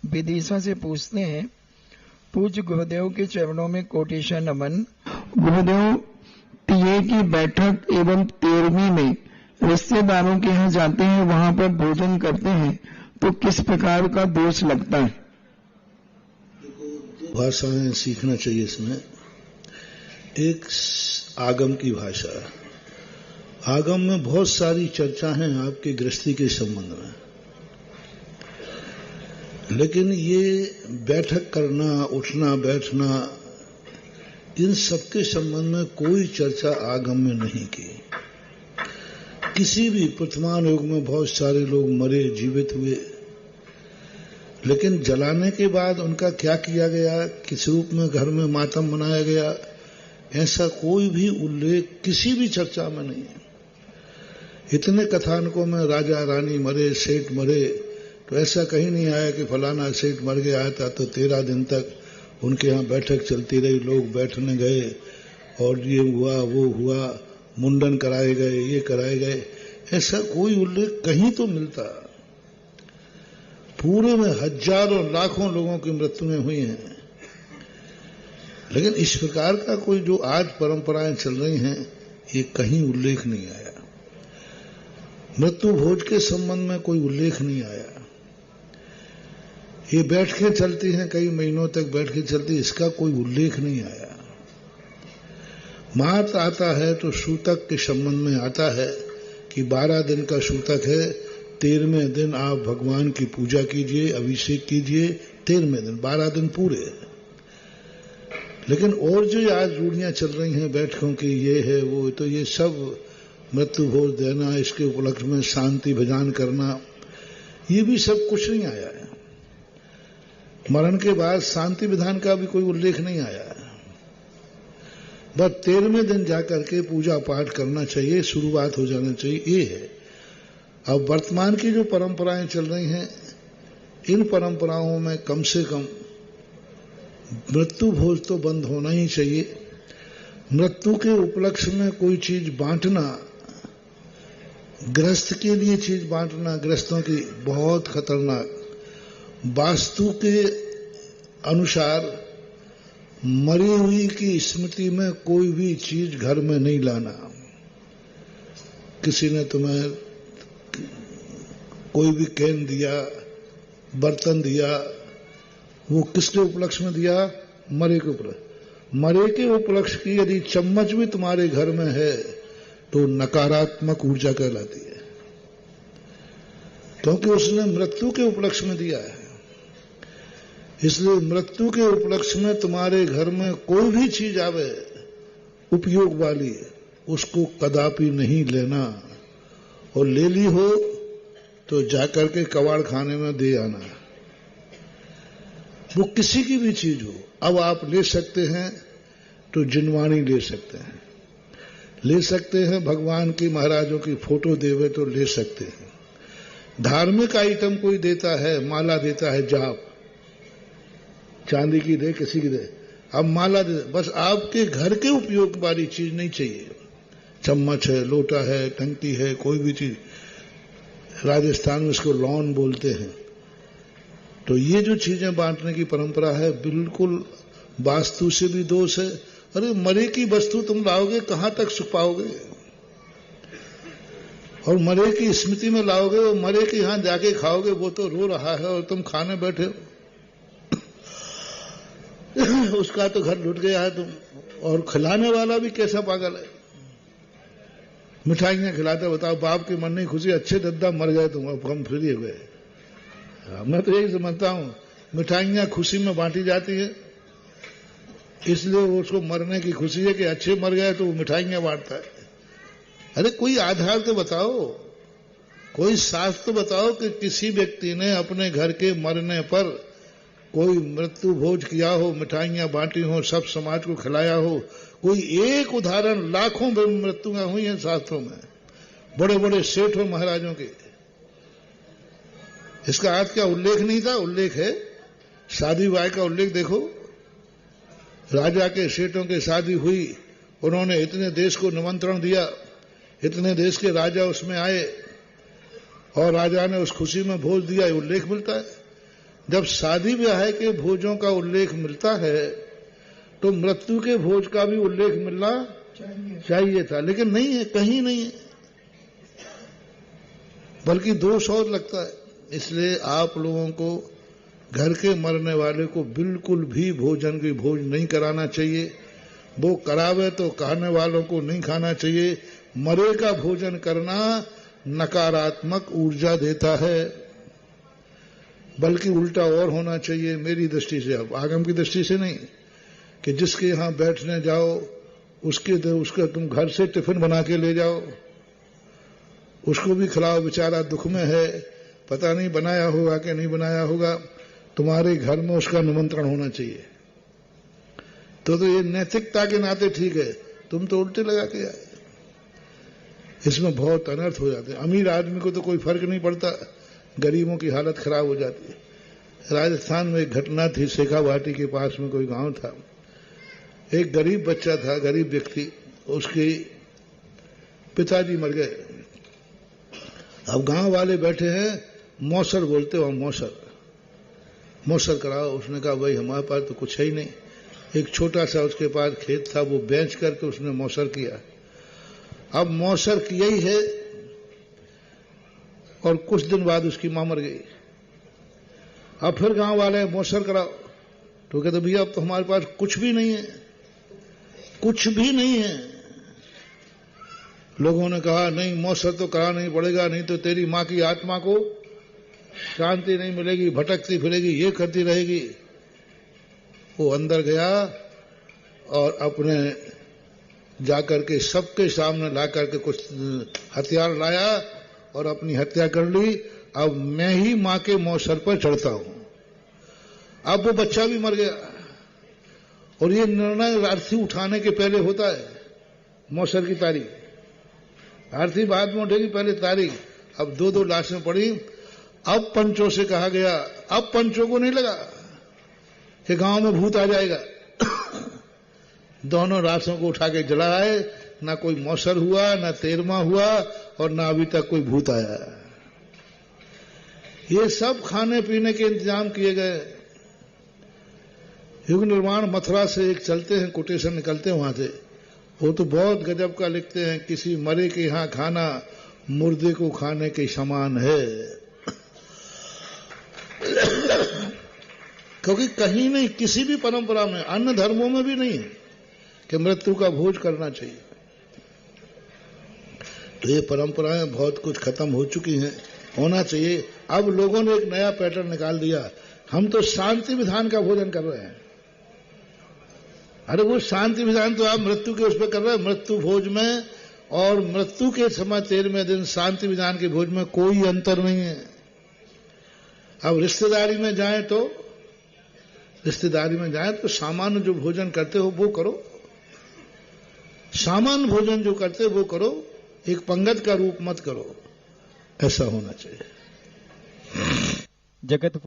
विदिशा से पूछते हैं, पूज्य गुरुदेव के चरणों में कोटिशा नमन। गुरुदेव, टीए की बैठक एवं 13वीं में रिश्तेदारों के यहाँ जाते हैं, वहां पर भोजन करते हैं, तो किस प्रकार का दोष लगता है? भाषाएं सीखना चाहिए इसमें। एक आगम की भाषा, आगम में बहुत सारी चर्चा है आपके गृहस्थी के संबंध में, लेकिन ये बैठक करना, उठना बैठना, इन सबके संबंध में कोई चर्चा आगम में नहीं की। किसी भी वर्तमान युग में बहुत सारे लोग मरे, जीवित हुए, लेकिन जलाने के बाद उनका क्या किया गया, किस रूप में घर में मातम मनाया गया, ऐसा कोई भी उल्लेख किसी भी चर्चा में नहीं है। इतने कथानकों में राजा रानी मरे, सेठ मरे, तो ऐसा कहीं नहीं आया कि फलाना सेठ मर गया था तो 13 दिन तक उनके यहाँ बैठक चलती रही, लोग बैठने गए और ये हुआ वो हुआ, मुंडन कराए गए, ये कराए गए, ऐसा कोई उल्लेख कहीं तो मिलता। पूरे में हजारों लाखों लोगों की मृत्युएं हुई हैं, लेकिन इस प्रकार का कोई जो आज परंपराएं चल रही हैं, ये कहीं उल्लेख नहीं आया। मृत्यु भोज के संबंध में कोई उल्लेख नहीं आया। ये बैठकें चलती हैं, कई महीनों तक बैठकें चलती, इसका कोई उल्लेख नहीं आया। मात्र आता है तो सूतक के संबंध में आता है कि 12 दिन का सूतक है, 13वें दिन आप भगवान की पूजा कीजिए, अभिषेक कीजिए, 13वें दिन, 12 दिन पूरे। लेकिन और जो आज रूढ़ियां चल रही हैं बैठकों की, ये है वो, तो ये सब मृत्यु भोज देना, इसके उपलक्ष्य में शांति भजन करना, ये भी सब कुछ नहीं आया है। मरण के बाद शांति विधान का भी कोई उल्लेख नहीं आया है। बस 13वें दिन जाकर के पूजा पाठ करना चाहिए, शुरुआत हो जाना चाहिए, ये है। अब वर्तमान की जो परंपराएं चल रही हैं, इन परंपराओं में कम से कम मृत्यु भोज तो बंद होना ही चाहिए। मृत्यु के उपलक्ष्य में कोई चीज बांटना, गृहस्थ के लिए चीज बांटना, गृहस्थों की बहुत खतरनाक। वास्तु के अनुसार मरी हुई की स्मृति में कोई भी चीज घर में नहीं लाना। किसी ने तुम्हें कोई भी कैन दिया, बर्तन दिया, वो किसके उपलक्ष्य में दिया? मरे के उपलक्ष्य। मरे के उपलक्ष्य की यदि चम्मच भी तुम्हारे घर में है तो नकारात्मक ऊर्जा कहलाती है, क्योंकि उसने मृत्यु के उपलक्ष्य में दिया है। इसलिए मृत्यु के उपलक्ष्य में तुम्हारे घर में कोई भी चीज आवे उपयोग वाली, उसको कदापि नहीं लेना, और ले ली हो तो जाकर के कबाड़ खाने में दे आना। वो किसी की भी चीज हो। अब आप ले सकते हैं तो जिनवाणी ले सकते हैं, ले सकते हैं भगवान की महाराजों की फोटो देवे तो ले सकते हैं। धार्मिक आइटम कोई देता है, माला देता है, जाप चांदी की दे, किसी की दे, अब माला दे, बस आपके घर के उपयोग वाली चीज नहीं चाहिए। चम्मच है, लोटा है, टंकी है, कोई भी चीज, राजस्थान में इसको लॉन बोलते हैं। तो ये जो चीजें बांटने की परंपरा है, बिल्कुल वास्तु से भी दोष है। अरे मरे की वस्तु तुम लाओगे, कहां तक सुख पाओगे? और मरे की स्मृति में लाओगे और मरे के यहां जाके खाओगे, वो तो रो रहा है और तुम खाने बैठे हो। उसका तो घर लुट गया है तुम, और खिलाने वाला भी कैसा पागल है। मिठाइयां खिलाते, बताओ बाप की मन नहीं खुशी, अच्छे दद्दा मर गए तुम, अब हम फ्री हो गए। मैं तो यही समझता हूं, मिठाइयां खुशी में बांटी जाती है, इसलिए उसको मरने की खुशी है कि अच्छे मर गए तो वो मिठाइयां बांटता है। अरे कोई आधार तो बताओ, कोई शास्त्र तो बताओ कि किसी व्यक्ति ने अपने घर के मरने पर कोई मृत्यु भोज किया हो, मिठाइयां बांटी हो, सब समाज को खिलाया हो। कोई एक उदाहरण, लाखों मृत्युएं हुई हैं शास्त्रों में, बड़े बड़े सेठों महाराजों के। इसका आज क्या उल्लेख नहीं था? उल्लेख है। शादी विवाह का उल्लेख देखो, राजा के सेठों के शादी हुई, उन्होंने इतने देश को निमंत्रण दिया, इतने देश के राजा उसमें आए और राजा ने उस खुशी में भोज दिया, उल्लेख मिलता है। जब शादी ब्याह के भोजों का उल्लेख मिलता है तो मृत्यु के भोज का भी उल्लेख मिलना चाहिए था, लेकिन नहीं है, कहीं नहीं है, बल्कि दोष और लगता है। इसलिए आप लोगों को घर के मरने वाले को बिल्कुल भी भोजन की भोज नहीं कराना चाहिए। वो करावे तो खाने वालों को नहीं खाना चाहिए। मरे का भोजन करना नकारात्मक ऊर्जा देता है, बल्कि उल्टा और होना चाहिए मेरी दृष्टि से, अब आगम की दृष्टि से नहीं, कि जिसके यहां बैठने जाओ उसका तुम घर से टिफिन बना के ले जाओ, उसको भी खिलाओ, बेचारा दुख में है, पता नहीं बनाया होगा कि नहीं बनाया होगा, तुम्हारे घर में उसका निमंत्रण होना चाहिए। तो ये नैतिकता के नाते ठीक है, तुम तो उल्टे लगा के आए, इसमें बहुत अनर्थ हो जाते हैं। अमीर आदमी को तो कोई फर्क नहीं पड़ता, गरीबों की हालत खराब हो जाती है। राजस्थान में एक घटना थी, शेखावाटी के पास में कोई गांव था, एक गरीब बच्चा था, गरीब व्यक्ति, उसके पिताजी मर गए। अब गांव वाले बैठे हैं, मौसर बोलते हो, मौसर कराओ। उसने कहा भाई हमारे पास तो कुछ है ही नहीं, एक छोटा सा उसके पास खेत था, वो बेच करके उसने मौसर किया। अब मौसर किया ही है और कुछ दिन बाद उसकी मां मर गई। अब फिर गांव वाले मौसर कराओ, तो कहते भैया अब तो हमारे पास कुछ भी नहीं है, कुछ भी नहीं है। लोगों ने कहा नहीं, मौसर तो कराना ही पड़ेगा, नहीं तो तेरी मां की आत्मा को शांति नहीं मिलेगी, भटकती फिरेगी, ये करती रहेगी। वो अंदर गया और अपने जाकर के सबके सामने ला करके कुछ हथियार लाया और अपनी हत्या कर ली। अब मैं ही मां के मौसर पर चढ़ता हूं। अब वो बच्चा भी मर गया। और ये निर्णय अर्थी उठाने के पहले होता है, मौसर की तारीख, अर्थी बाद में उठेगी, पहले तारीख। अब दो लाशें पड़ी। अब पंचों से कहा गया, अब पंचों को नहीं लगा कि गांव में भूत आ जाएगा। दोनों लाशों को उठा के जलाए, ना कोई मौसर हुआ, ना तेरमा हुआ, और ना अभी तक कोई भूत आया। ये सब खाने पीने के इंतजाम किए गए। युग निर्माण मथुरा से एक चलते हैं, कोटेशन निकलते हैं वहां से, वो तो बहुत गजब का लिखते हैं, किसी मरे के यहां खाना मुर्दे को खाने के समान है। क्योंकि कहीं नहीं, किसी भी परंपरा में, अन्य धर्मों में भी नहीं कि मृत्यु का भोज करना चाहिए। तो ये परंपराएं बहुत कुछ खत्म हो चुकी हैं, होना चाहिए। अब लोगों ने एक नया पैटर्न निकाल दिया, हम तो शांति विधान का भोजन कर रहे हैं। अरे वो शांति विधान तो आप मृत्यु के उस पर कर रहे हैं, मृत्यु भोज में और मृत्यु के समय 13वें दिन शांति विधान के भोज में कोई अंतर नहीं है। अब रिश्तेदारी में जाएं तो सामान्य जो भोजन करते हो वो करो, सामान्य भोजन जो करते हो वो करो, एक पंगत का रूप मत करो, ऐसा होना चाहिए। जगत